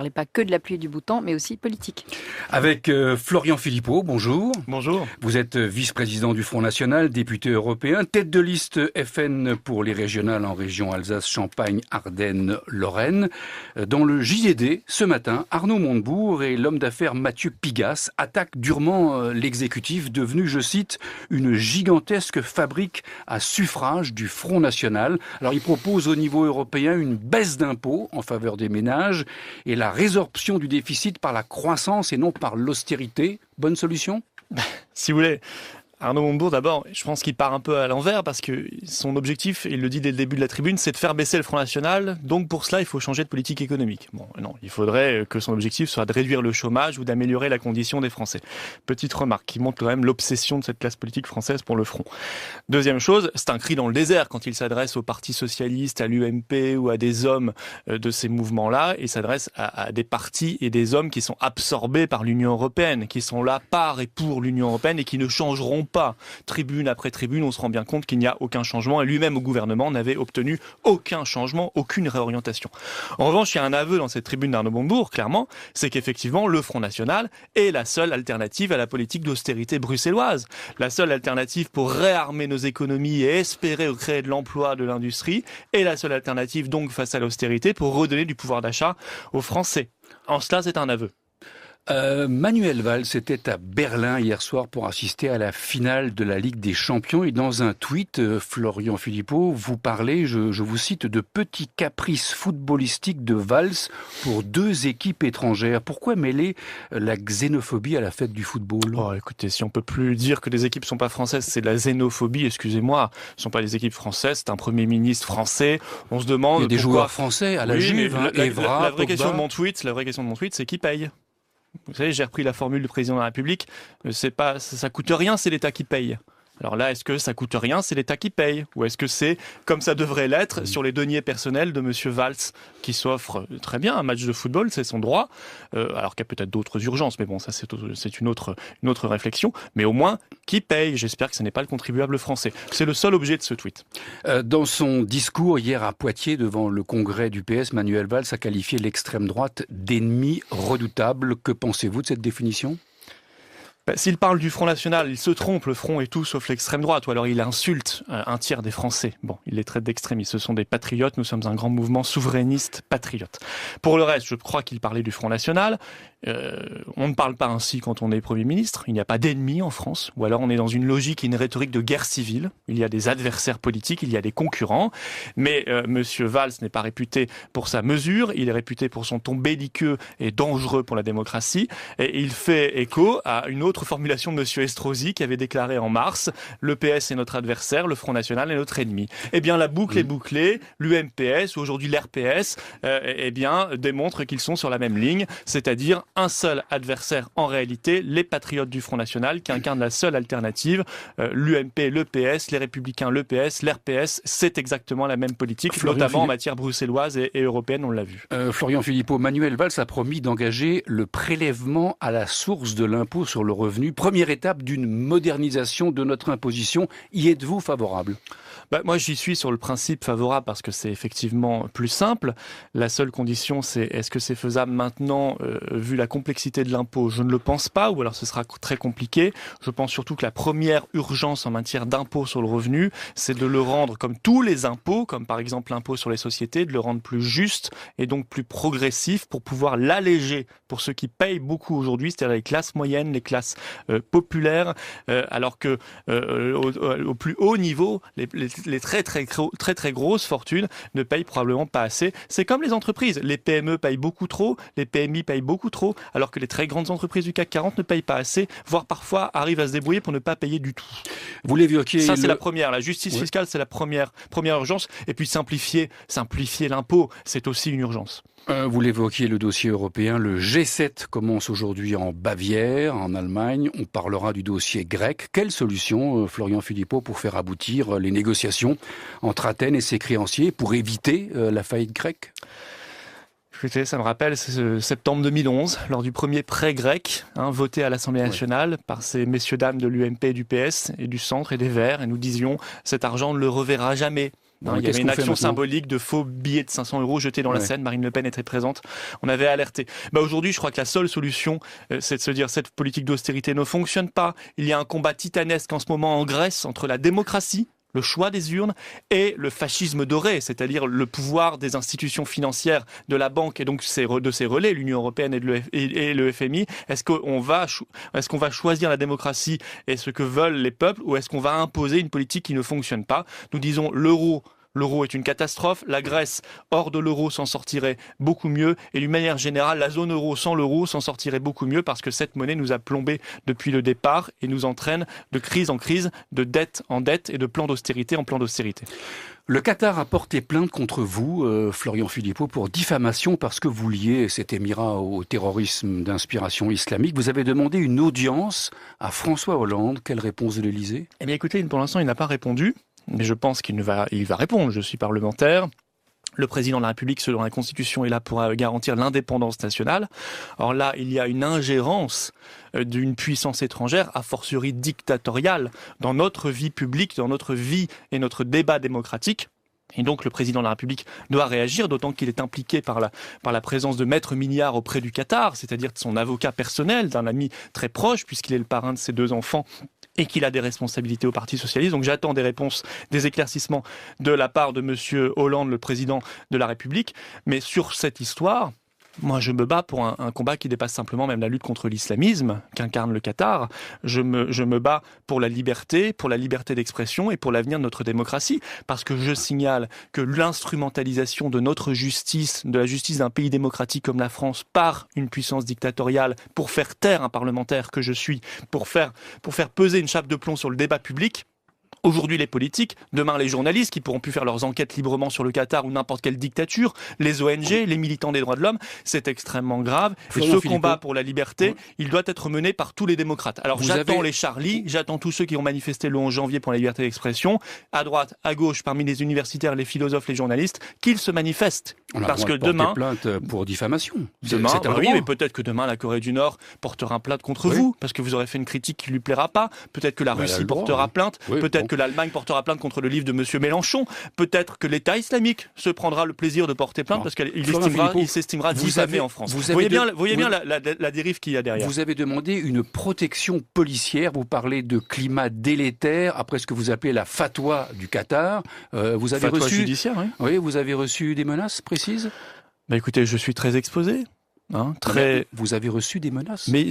parlait pas que de la pluie et du beau temps, mais aussi politique. Avec Florian Philippot, bonjour. Bonjour. Vous êtes vice-président du Front National, député européen, tête de liste FN pour les régionales en région Alsace, Champagne, Ardennes, Lorraine. Dans le JDD, ce matin, Arnaud Montebourg et l'homme d'affaires Mathieu Pigasse attaquent durement l'exécutif, devenu, je cite, une gigantesque fabrique à suffrage du Front National. Alors, il propose au niveau européen une baisse d'impôts en faveur des ménages et la résorption du déficit par la croissance et non par l'austérité. Bonne solution ? Si vous voulez, Arnaud Montebourg, d'abord, je pense qu'il part un peu à l'envers parce que son objectif, il le dit dès le début de la tribune, c'est de faire baisser le Front National. Donc pour cela, il faut changer de politique économique. Bon, non, il faudrait que son objectif soit de réduire le chômage ou d'améliorer la condition des Français. Petite remarque qui montre quand même l'obsession de cette classe politique française pour le Front. Deuxième chose, c'est un cri dans le désert quand il s'adresse au Parti socialiste, à l'UMP ou à des hommes de ces mouvements-là. Il s'adresse à des partis et des hommes qui sont absorbés par l'Union européenne, qui sont là par et pour l'Union européenne et qui ne changeront pas. Tribune après tribune, on se rend bien compte qu'il n'y a aucun changement et lui-même au gouvernement n'avait obtenu aucun changement, aucune réorientation. En revanche, il y a un aveu dans cette tribune d'Arnaud Montebourg, clairement, c'est qu'effectivement le Front National est la seule alternative à la politique d'austérité bruxelloise. La seule alternative pour réarmer nos économies et espérer créer de l'emploi, de l'industrie, et la seule alternative donc face à l'austérité pour redonner du pouvoir d'achat aux Français. En cela, c'est un aveu. Manuel Valls était à Berlin hier soir pour assister à la finale de la Ligue des Champions et dans un tweet, Florian Philippot, vous parlez, je vous cite, de petits caprices footballistiques de Valls pour deux équipes étrangères. Pourquoi mêler la xénophobie à la fête du football ? Oh, écoutez, si on peut plus dire que des équipes sont pas françaises, c'est de la xénophobie, excusez-moi. Ce sont pas des équipes françaises, c'est un Premier ministre français. On se demande il y a des pourquoi... joueurs français à la Juve, Evra, la vraie question Pogba. la vraie question de mon tweet, c'est qui paye ? Vous savez, j'ai repris la formule du président de la République. Ça coûte rien, c'est l'État qui paye. Alors là, est-ce que ça coûte rien, c'est l'État qui paye ? Ou est-ce que c'est, comme ça devrait l'être, sur les deniers personnels de Monsieur Valls, qui s'offre très bien un match de football, c'est son droit, alors qu'il y a peut-être d'autres urgences, mais bon, ça c'est une autre réflexion. Mais au moins, qui paye ? J'espère que ce n'est pas le contribuable français. C'est le seul objet de ce tweet. Dans son discours hier à Poitiers, devant le congrès du PS, Manuel Valls a qualifié l'extrême droite d'ennemi redoutable. Que pensez-vous de cette définition ? S'il parle du Front National, il se trompe, le Front est tout sauf l'extrême droite, ou alors il insulte un tiers des Français. Bon, il les traite d'extrémistes, ce sont des patriotes, nous sommes un grand mouvement souverainiste patriote. Pour le reste, je crois qu'il parlait du Front National. On ne parle pas ainsi quand on est Premier ministre, il n'y a pas d'ennemis en France, ou alors on est dans une logique et une rhétorique de guerre civile, il y a des adversaires politiques, il y a des concurrents, mais Monsieur Valls n'est pas réputé pour sa mesure, il est réputé pour son ton belliqueux et dangereux pour la démocratie, et il fait écho à une autre formulation de Monsieur Estrosi qui avait déclaré en mars « Le PS est notre adversaire, le Front National est notre ennemi ». Eh bien la boucle est bouclée, l'UMPS ou aujourd'hui l'RPS démontre qu'ils sont sur la même ligne, c'est-à-dire un seul adversaire en réalité, les patriotes du Front National qui incarnent la seule alternative, l'UMP, le PS, les Républicains, le PS, l'RPS, c'est exactement la même politique, notamment en matière bruxelloise et européenne, on l'a vu. Florian Philippot, Manuel Valls a promis d'engager le prélèvement à la source de l'impôt sur le revenu, première étape d'une modernisation de notre imposition. Y êtes-vous favorable ? Moi, j'y suis sur le principe favorable parce que c'est effectivement plus simple. La seule condition, c'est est-ce que c'est faisable maintenant, vu la complexité de l'impôt ? Je ne le pense pas, ou alors ce sera très compliqué. Je pense surtout que la première urgence en matière d'impôt sur le revenu, c'est de le rendre comme tous les impôts, comme par exemple l'impôt sur les sociétés, de le rendre plus juste et donc plus progressif pour pouvoir l'alléger pour ceux qui payent beaucoup aujourd'hui, c'est-à-dire les classes moyennes, les classes populaires, alors que au plus haut niveau, les très grosses fortunes ne payent probablement pas assez. C'est comme les entreprises. Les PME payent beaucoup trop, les PMI payent beaucoup trop, alors que les très grandes entreprises du CAC 40 ne payent pas assez, voire parfois arrivent à se débrouiller pour ne pas payer du tout. Vous l'évoquiez. Ça, c'est la première. La justice fiscale, c'est la première urgence. Et puis simplifier l'impôt, c'est aussi une urgence. Vous l'évoquiez, le dossier européen, le G7 commence aujourd'hui en Bavière, en Allemagne. On parlera du dossier grec. Quelle solution, Florian Philippot, pour faire aboutir les négociations entre Athènes et ses créanciers pour éviter la faillite grecque ? Écoutez, ça me rappelle septembre 2011, lors du premier prêt grec, voté à l'Assemblée nationale par ces messieurs-dames de l'UMP et du PS et du Centre et des Verts. Et nous disions, cet argent ne le reverra jamais. Il y avait une action symbolique de faux billets de 500 € jetés dans la Seine. Marine Le Pen était présente. On avait alerté. Aujourd'hui, je crois que la seule solution, c'est de se dire cette politique d'austérité ne fonctionne pas. Il y a un combat titanesque en ce moment en Grèce entre la démocratie, le choix des urnes et le fascisme doré, c'est-à-dire le pouvoir des institutions financières, de la banque et donc de ses relais, l'Union européenne et le FMI. Est-ce qu'on va choisir la démocratie et ce que veulent les peuples, ou est-ce qu'on va imposer une politique qui ne fonctionne pas? Nous disons L'euro est une catastrophe. La Grèce, hors de l'euro, s'en sortirait beaucoup mieux. Et d'une manière générale, la zone euro sans l'euro s'en sortirait beaucoup mieux parce que cette monnaie nous a plombés depuis le départ et nous entraîne de crise en crise, de dette en dette et de plan d'austérité en plan d'austérité. Le Qatar a porté plainte contre vous, Florian Philippot, pour diffamation parce que vous liez cet émirat au terrorisme d'inspiration islamique. Vous avez demandé une audience à François Hollande. Quelle réponse de l'Élysée? Eh bien écoutez, pour l'instant, il n'a pas répondu. Mais je pense qu'il va répondre. Je suis parlementaire. Le président de la République, selon la Constitution, est là pour garantir l'indépendance nationale. Or là, il y a une ingérence d'une puissance étrangère, a fortiori dictatoriale, dans notre vie publique, dans notre vie et notre débat démocratique. Et donc le président de la République doit réagir, d'autant qu'il est impliqué par la présence de Maître Milliard auprès du Qatar, c'est-à-dire de son avocat personnel, d'un ami très proche, puisqu'il est le parrain de ses 2 enfants, et qu'il a des responsabilités au Parti socialiste. Donc j'attends des réponses, des éclaircissements de la part de monsieur Hollande, le président de la République. Mais sur cette histoire, moi je me bats pour un combat qui dépasse simplement même la lutte contre l'islamisme qu'incarne le Qatar. Je me bats pour la liberté d'expression et pour l'avenir de notre démocratie. Parce que je signale que l'instrumentalisation de notre justice, de la justice d'un pays démocratique comme la France, par une puissance dictatoriale, pour faire taire un parlementaire que je suis, pour faire peser une chape de plomb sur le débat public. Aujourd'hui les politiques, demain les journalistes qui pourront plus faire leurs enquêtes librement sur le Qatar ou n'importe quelle dictature, les ONG, les militants des droits de l'homme, c'est extrêmement grave. Et ce combat pour la liberté, il doit être mené par tous les démocrates. Alors j'attends les Charlie, j'attends tous ceux qui ont manifesté le 11 janvier pour la liberté d'expression, à droite, à gauche, parmi les universitaires, les philosophes, les journalistes, qu'ils se manifestent. Parce que demain, plainte pour diffamation. Demain, oui, mais peut-être que demain la Corée du Nord portera plainte contre vous, parce que vous aurez fait une critique qui lui plaira pas. Peut-être que la Russie portera plainte. Peut-être que l'Allemagne portera plainte contre le livre de monsieur Mélenchon. Peut-être que l'État islamique se prendra le plaisir de porter plainte parce qu'il s'estimera diffamé en France. Vous voyez bien la dérive qu'il y a derrière. Vous avez demandé une protection policière. Vous parlez de climat délétère après ce que vous appelez la fatwa du Qatar. Vous avez fatwa reçu judiciaire, oui. Oui, vous avez reçu des menaces précises? Écoutez, je suis très exposé. Vous avez reçu des menaces? Mais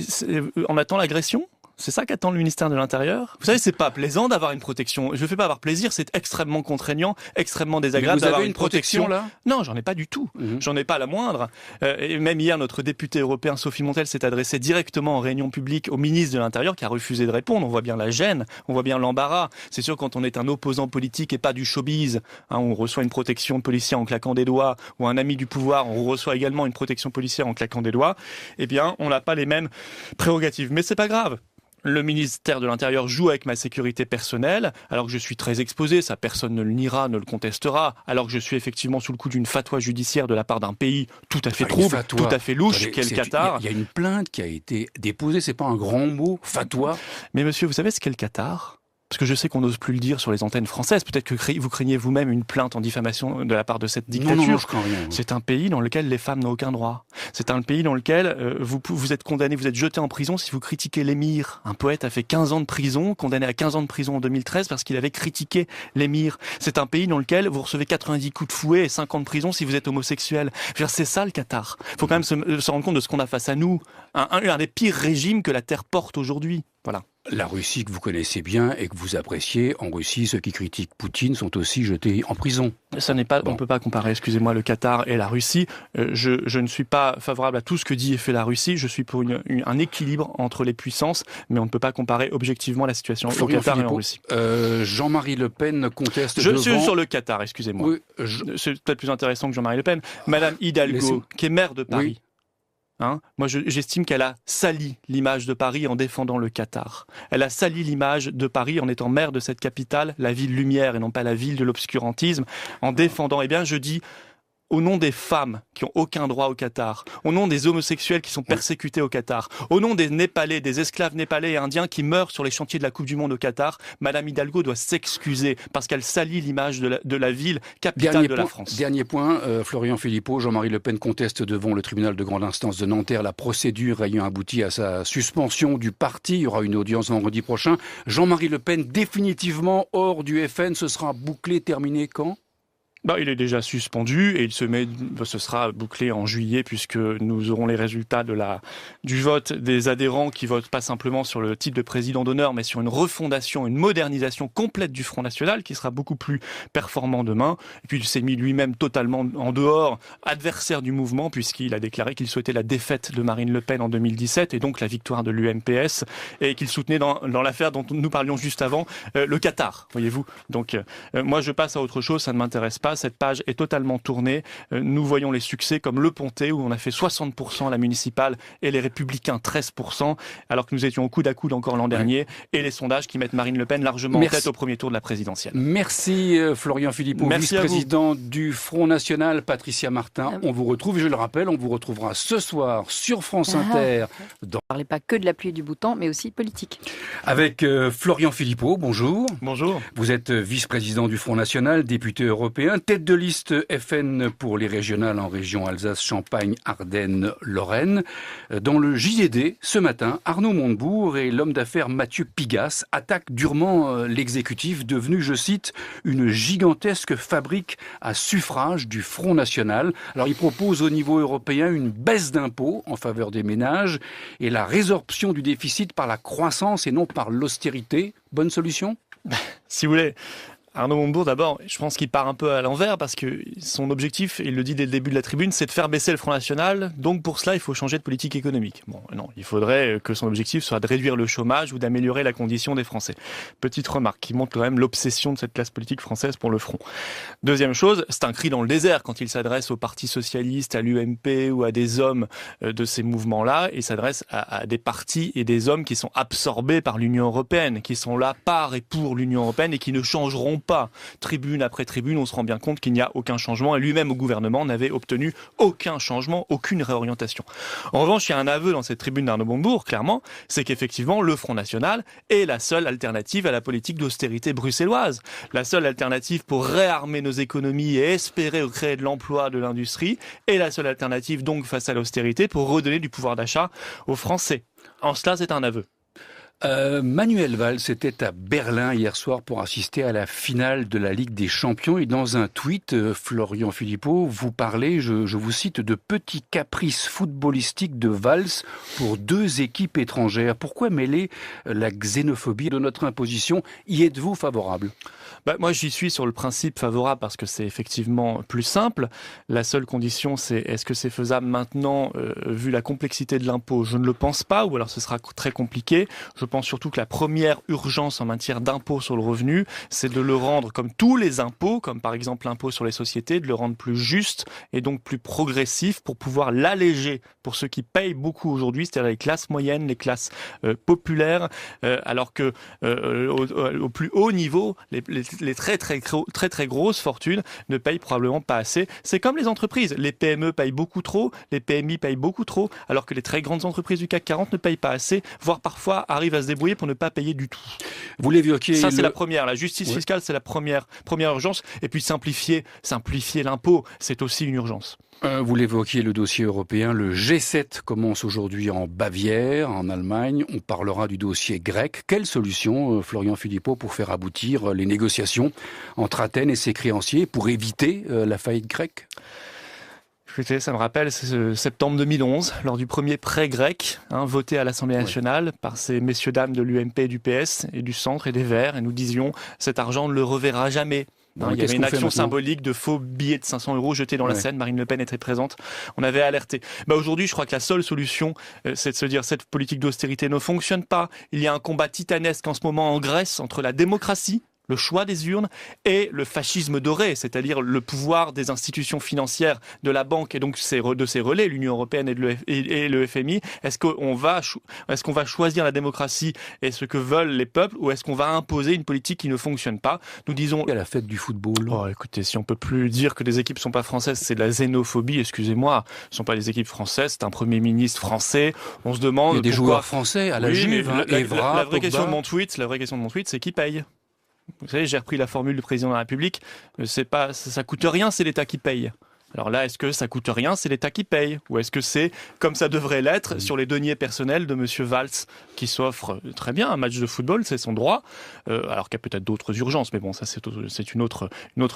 on attend l'agression? C'est ça qu'attend le ministère de l'Intérieur. Vous savez, c'est pas plaisant d'avoir une protection. Je ne fais pas avoir plaisir, c'est extrêmement contraignant, extrêmement désagréable d'avoir une protection là. Non, j'en ai pas du tout. J'en ai pas la moindre. Et même hier, notre député européen Sophie Montel s'est adressée directement en réunion publique au ministre de l'Intérieur qui a refusé de répondre. On voit bien la gêne, on voit bien l'embarras. C'est sûr, quand on est un opposant politique et pas du showbiz, on reçoit une protection policière en claquant des doigts, ou un ami du pouvoir, on reçoit également une protection policière en claquant des doigts. Eh bien, on n'a pas les mêmes prérogatives. Mais c'est pas grave. Le ministère de l'Intérieur joue avec ma sécurité personnelle, alors que je suis très exposé, ça personne ne le niera, ne le contestera, alors que je suis effectivement sous le coup d'une fatwa judiciaire de la part d'un pays tout à fait trouble, tout à fait louche, qu'est le Qatar. Il y a une plainte qui a été déposée, c'est pas un grand mot, fatwa. Mais monsieur, vous savez ce qu'est le Qatar ? Parce que je sais qu'on n'ose plus le dire sur les antennes françaises. Peut-être que vous craignez vous-même une plainte en diffamation de la part de cette dictature. Non, je crains rien. C'est un pays dans lequel les femmes n'ont aucun droit. C'est un pays dans lequel vous êtes condamné, vous êtes jeté en prison si vous critiquez l'émir. Un poète a fait 15 ans de prison, condamné à 15 ans de prison en 2013 parce qu'il avait critiqué l'émir. C'est un pays dans lequel vous recevez 90 coups de fouet et 5 ans de prison si vous êtes homosexuel. C'est ça le Qatar. Il faut quand même se rendre compte de ce qu'on a face à nous. Un des pires régimes que la Terre porte aujourd'hui. Voilà. La Russie que vous connaissez bien et que vous appréciez, en Russie, ceux qui critiquent Poutine sont aussi jetés en prison. Ça n'est pas, on peut pas comparer, excusez-moi, le Qatar et la Russie. Je ne suis pas favorable à tout ce que dit et fait la Russie. Je suis pour un équilibre entre les puissances, mais on ne peut pas comparer objectivement la situation au Qatar et en Russie. Jean-Marie Le Pen conteste Je suis sur le Qatar, excusez-moi. Oui, c'est peut-être plus intéressant que Jean-Marie Le Pen. Madame Hidalgo, qui est maire de Paris. Oui. Moi, j'estime qu'elle a sali l'image de Paris en défendant le Qatar. Elle a sali l'image de Paris en étant maire de cette capitale, la ville lumière et non pas la ville de l'obscurantisme, en défendant, je dis, au nom des femmes qui ont aucun droit au Qatar, au nom des homosexuels qui sont persécutés au Qatar, au nom des Népalais, des esclaves népalais et indiens qui meurent sur les chantiers de la Coupe du Monde au Qatar, Madame Hidalgo doit s'excuser parce qu'elle salit l'image de la ville capitale de la France. Dernier point, Florian Philippot, Jean-Marie Le Pen conteste devant le tribunal de grande instance de Nanterre la procédure ayant abouti à sa suspension du parti. Il y aura une audience vendredi prochain. Jean-Marie Le Pen définitivement hors du FN, ce sera bouclé, terminé quand ? Il est déjà suspendu et ce sera bouclé en juillet puisque nous aurons les résultats du vote des adhérents qui votent pas simplement sur le titre de président d'honneur mais sur une refondation, une modernisation complète du Front National qui sera beaucoup plus performant demain. Et puis il s'est mis lui-même totalement en dehors, adversaire du mouvement puisqu'il a déclaré qu'il souhaitait la défaite de Marine Le Pen en 2017 et donc la victoire de l'UMPS et qu'il soutenait dans l'affaire dont nous parlions juste avant, le Qatar, voyez-vous. Donc moi je passe à autre chose, ça ne m'intéresse pas. Cette page est totalement tournée. Nous voyons les succès comme Le Pontet où on a fait 60% à la municipale et les Républicains 13%, alors que nous étions au coude à coude encore l'an dernier, et les sondages qui mettent Marine Le Pen largement en tête au premier tour de la présidentielle. Merci Florian Philippot, vice-président du Front National. Patricia Martin, on vous retrouve, je le rappelle, on vous retrouvera ce soir sur France Inter. Ne parlez pas que de la pluie et du beau temps, mais aussi politique. Avec Florian Philippot, bonjour. Bonjour. Vous êtes vice-président du Front National, député européen, tête de liste FN pour les régionales en région Alsace-Champagne-Ardenne-Lorraine. Dans le JDD, ce matin, Arnaud Montebourg et l'homme d'affaires Mathieu Pigasse attaquent durement l'exécutif, devenu, je cite, une gigantesque fabrique à suffrage du Front National. Alors, il propose au niveau européen une baisse d'impôts en faveur des ménages et la résorption du déficit par la croissance et non par l'austérité. Bonne solution ? Si vous voulez... Arnaud Montebourg, d'abord, je pense qu'il part un peu à l'envers parce que son objectif, il le dit dès le début de la tribune, c'est de faire baisser le Front National. Donc pour cela, il faut changer de politique économique. Non, il faudrait que son objectif soit de réduire le chômage ou d'améliorer la condition des Français. Petite remarque qui montre quand même l'obsession de cette classe politique française pour le front. Deuxième chose, c'est un cri dans le désert quand il s'adresse au Parti socialiste, à l'UMP ou à des hommes de ces mouvements-là. Il s'adresse à des partis et des hommes qui sont absorbés par l'Union européenne, qui sont là par et pour l'Union européenne et qui ne changeront pas. Tribune après tribune, on se rend bien compte qu'il n'y a aucun changement et lui-même au gouvernement n'avait obtenu aucun changement, aucune réorientation. En revanche, il y a un aveu dans cette tribune d'Arnaud Montebourg, clairement, c'est qu'effectivement le Front National est la seule alternative à la politique d'austérité bruxelloise. La seule alternative pour réarmer nos économies et espérer créer de l'emploi, de l'industrie, et la seule alternative donc face à l'austérité pour redonner du pouvoir d'achat aux Français. En cela, c'est un aveu. Manuel Valls était à Berlin hier soir pour assister à la finale de la Ligue des Champions et dans un tweet, Florian Philippot, vous parlez, je vous cite, de petits caprices footballistiques de Valls pour deux équipes étrangères. Pourquoi mêler la xénophobie de notre imposition ? Y êtes-vous favorable ? Moi, j'y suis sur le principe favorable parce que c'est effectivement plus simple. La seule condition, c'est est-ce que c'est faisable maintenant, vu la complexité de l'impôt ? Je ne le pense pas, ou alors ce sera très compliqué. Je pense surtout que la première urgence en matière d'impôt sur le revenu, c'est de le rendre comme tous les impôts, comme par exemple l'impôt sur les sociétés, de le rendre plus juste et donc plus progressif pour pouvoir l'alléger pour ceux qui payent beaucoup aujourd'hui, c'est-à-dire les classes moyennes, les classes populaires, alors que au plus haut niveau, les très grosses fortunes ne payent probablement pas assez. C'est comme les entreprises. Les PME payent beaucoup trop, les PMI payent beaucoup trop, alors que les très grandes entreprises du CAC 40 ne payent pas assez, voire parfois arrivent à se débrouiller pour ne pas payer du tout. Vous l'évoquiez. Ça, c'est la première. La justice fiscale, c'est la première urgence. Et puis simplifier l'impôt, c'est aussi une urgence. Vous l'évoquiez, le dossier européen, le G7 commence aujourd'hui en Bavière, en Allemagne. On parlera du dossier grec. Quelle solution, Florian Philippot, pour faire aboutir les négociations entre Athènes et ses créanciers pour éviter la faillite grecque ? Écoutez, ça me rappelle septembre 2011, lors du premier prêt grec, voté à l'Assemblée nationale par ces messieurs-dames de l'UMP et du PS et du Centre et des Verts. Et nous disions, cet argent ne le reverra jamais. Il y avait une action symbolique de faux billets de 500 € jetés dans la Seine. Marine Le Pen était présente. On avait alerté. Aujourd'hui, je crois que la seule solution, c'est de se dire cette politique d'austérité ne fonctionne pas. Il y a un combat titanesque en ce moment en Grèce entre la démocratie, le choix des urnes et le fascisme doré, c'est-à-dire le pouvoir des institutions financières, de la banque et donc de ses relais, l'Union européenne et le FMI. Est-ce qu'on va choisir la démocratie et ce que veulent les peuples, ou est-ce qu'on va imposer une politique qui ne fonctionne pas? Nous disons... À la fête du football. Oh, écoutez, si on peut plus dire que des équipes sont pas françaises, c'est de la xénophobie, excusez-moi. Ce sont pas des équipes françaises, c'est un Premier ministre français. On se demande... Il y a des joueurs français à la Juve, Evra, la vraie question de mon tweet, c'est qui paye? Vous savez, j'ai repris la formule du président de la République. Ça coûte rien, c'est l'État qui paye. Alors là, est-ce que ça coûte rien, c'est l'État qui paye? Ou est-ce que c'est, comme ça devrait l'être, sur les deniers personnels de Monsieur Valls, qui s'offre très bien un match de football, c'est son droit, alors qu'il y a peut-être d'autres urgences, mais bon, ça c'est une autre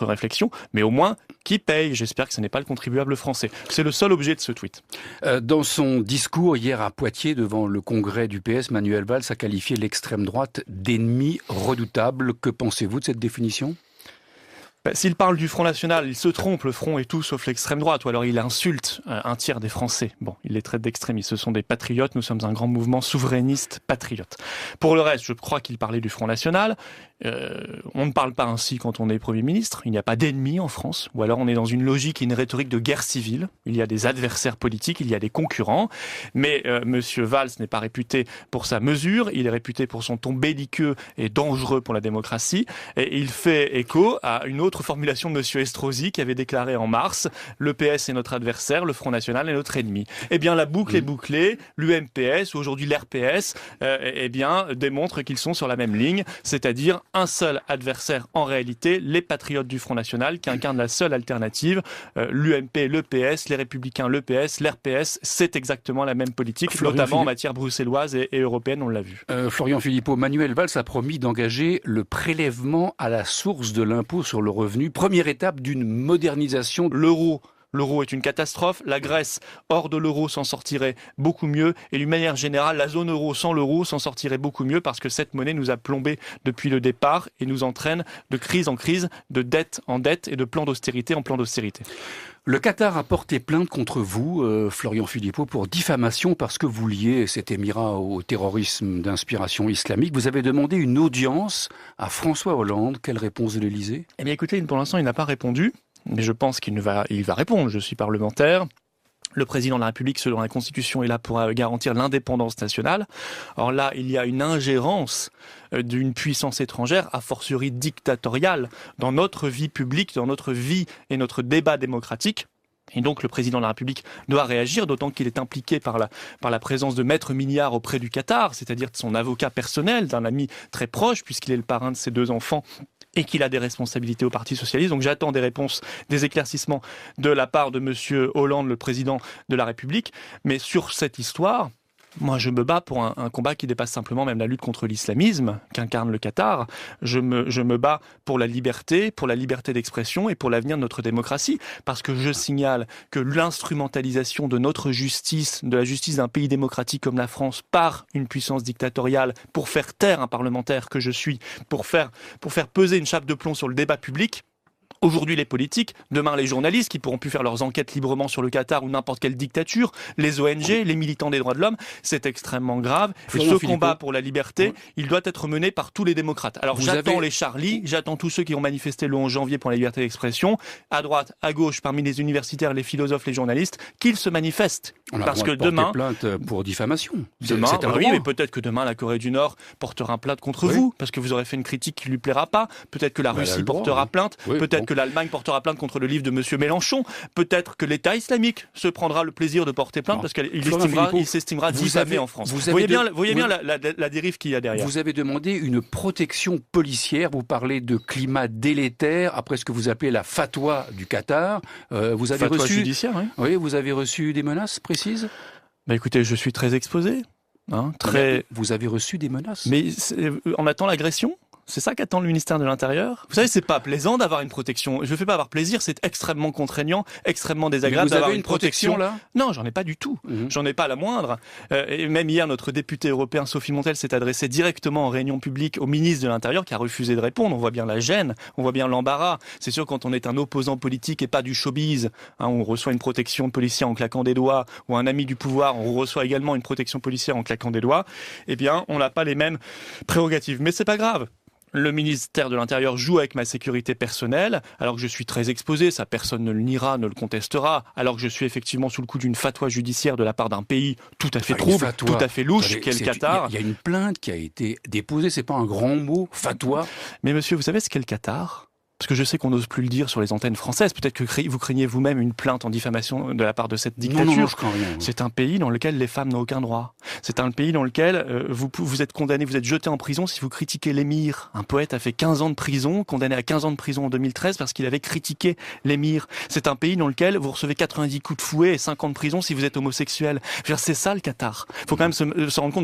réflexion. Mais au moins, qui paye? J'espère que ce n'est pas le contribuable français. C'est le seul objet de ce tweet. Dans son discours hier à Poitiers, devant le congrès du PS, Manuel Valls a qualifié l'extrême droite d'ennemi redoutable. Que pensez-vous de cette définition? S'il parle du Front National, il se trompe, le Front est tout sauf l'extrême droite, ou alors il insulte un tiers des Français. Bon, il les traite d'extrémistes, ce sont des patriotes, nous sommes un grand mouvement souverainiste patriote. Pour le reste, je crois qu'il parlait du Front National. On ne parle pas ainsi quand on est Premier ministre, il n'y a pas d'ennemis en France, ou alors on est dans une logique et une rhétorique de guerre civile, il y a des adversaires politiques, il y a des concurrents, mais Monsieur Valls n'est pas réputé pour sa mesure, il est réputé pour son ton belliqueux et dangereux pour la démocratie, et il fait écho à une autre formulation de Monsieur Estrosi qui avait déclaré en mars « Le PS est notre adversaire, le Front National est notre ennemi ». Eh bien, la boucle est bouclée, l'UMPS, ou aujourd'hui l'RPS, démontre qu'ils sont sur la même ligne, c'est-à-dire un seul adversaire en réalité, les patriotes du Front National, qui incarnent la seule alternative, l'UMP, le PS, les Républicains, le PS, l'RPS, c'est exactement la même politique, notamment en matière bruxelloise et européenne, on l'a vu. Florian Philippot, Manuel Valls a promis d'engager le prélèvement à la source de l'impôt sur le revenu, première étape d'une modernisation de l'euro. L'euro est une catastrophe, la Grèce hors de l'euro s'en sortirait beaucoup mieux et d'une manière générale, la zone euro sans l'euro s'en sortirait beaucoup mieux parce que cette monnaie nous a plombé depuis le départ et nous entraîne de crise en crise, de dette en dette et de plan d'austérité en plan d'austérité. Le Qatar a porté plainte contre vous, Florian Philippot, pour diffamation parce que vous liez cet émirat au terrorisme d'inspiration islamique. Vous avez demandé une audience à François Hollande. Quelle réponse de l'Élysée? Eh bien écoutez, pour l'instant il n'a pas répondu. Mais je pense qu'il va répondre. Je suis parlementaire. Le président de la République, selon la Constitution, est là pour garantir l'indépendance nationale. Or là, il y a une ingérence d'une puissance étrangère, a fortiori dictatoriale, dans notre vie publique, dans notre vie et notre débat démocratique. Et donc le président de la République doit réagir, d'autant qu'il est impliqué par la présence de Maître Milliard auprès du Qatar, c'est-à-dire de son avocat personnel, d'un ami très proche, puisqu'il est le parrain de ses 2 enfants, et qu'il a des responsabilités au Parti Socialiste. Donc j'attends des réponses, des éclaircissements de la part de Monsieur Hollande, le président de la République. Mais sur cette histoire, moi je me bats pour un combat qui dépasse simplement même la lutte contre l'islamisme qu'incarne le Qatar. Je me bats pour la liberté d'expression et pour l'avenir de notre démocratie. Parce que je signale que l'instrumentalisation de notre justice, de la justice d'un pays démocratique comme la France, par une puissance dictatoriale pour faire taire un parlementaire que je suis, pour faire peser une chape de plomb sur le débat public. Aujourd'hui les politiques, demain les journalistes qui pourront plus faire leurs enquêtes librement sur le Qatar ou n'importe quelle dictature, les ONG, les militants des droits de l'homme, c'est extrêmement grave. Et ce combat pour la liberté, il doit être mené par tous les démocrates. Alors j'attends les Charlie, j'attends tous ceux qui ont manifesté le 11 janvier pour la liberté d'expression, à droite, à gauche, parmi les universitaires, les philosophes, les journalistes, qu'ils se manifestent. Parce que demain, plainte pour diffamation. Demain, oui, mais peut-être que demain la Corée du Nord portera plainte contre vous, parce que vous aurez fait une critique qui lui plaira pas. Peut-être que la Russie portera plainte. Peut-être que l'Allemagne portera plainte contre le livre de Monsieur Mélenchon. Peut-être que l'État islamique se prendra le plaisir de porter plainte parce qu'il s'estimera diffamé en France. Vous voyez bien la dérive qu'il y a derrière. Vous avez demandé une protection policière. Vous parlez de climat délétère après ce que vous appelez la fatwa du Qatar. Vous avez fatwa reçu judiciaire, oui. Oui, vous avez reçu des menaces précises? Écoutez, je suis très exposé. Vous avez reçu des menaces? Mais on attend l'agression? C'est ça qu'attend le ministère de l'Intérieur. Vous savez, c'est pas plaisant d'avoir une protection. Je ne fais pas avoir plaisir, c'est extrêmement contraignant, extrêmement désagréable d'avoir une protection là. Non, j'en ai pas du tout. J'en ai pas la moindre. Et même hier, notre député européen Sophie Montel s'est adressée directement en réunion publique au ministre de l'Intérieur qui a refusé de répondre. On voit bien la gêne, on voit bien l'embarras. C'est sûr, quand on est un opposant politique et pas du showbiz, on reçoit une protection policière en claquant des doigts, ou un ami du pouvoir, on reçoit également une protection policière en claquant des doigts. Eh bien, on n'a pas les mêmes prérogatives. Mais c'est pas grave. le ministère de l'Intérieur joue avec ma sécurité personnelle, alors que je suis très exposé, ça personne ne le niera, ne le contestera, alors que je suis effectivement sous le coup d'une fatwa judiciaire de la part d'un pays tout à fait trouble, tout à fait louche, qu'est le Qatar. Il y a une plainte qui a été déposée, c'est pas un grand mot, fatwa. Mais monsieur, vous savez ce qu'est le Qatar ? Parce que je sais qu'on n'ose plus le dire sur les antennes françaises. Peut-être que vous craignez vous-même une plainte en diffamation de la part de cette dictature. Non, je crains rien. C'est un pays dans lequel les femmes n'ont aucun droit. C'est un pays dans lequel vous êtes condamné, vous êtes jeté en prison si vous critiquez l'émir. Un poète a fait 15 ans de prison, condamné à 15 ans de prison en 2013 parce qu'il avait critiqué l'émir. C'est un pays dans lequel vous recevez 90 coups de fouet et 5 ans de prison si vous êtes homosexuel. C'est ça le Qatar. Il faut quand même se rendre compte de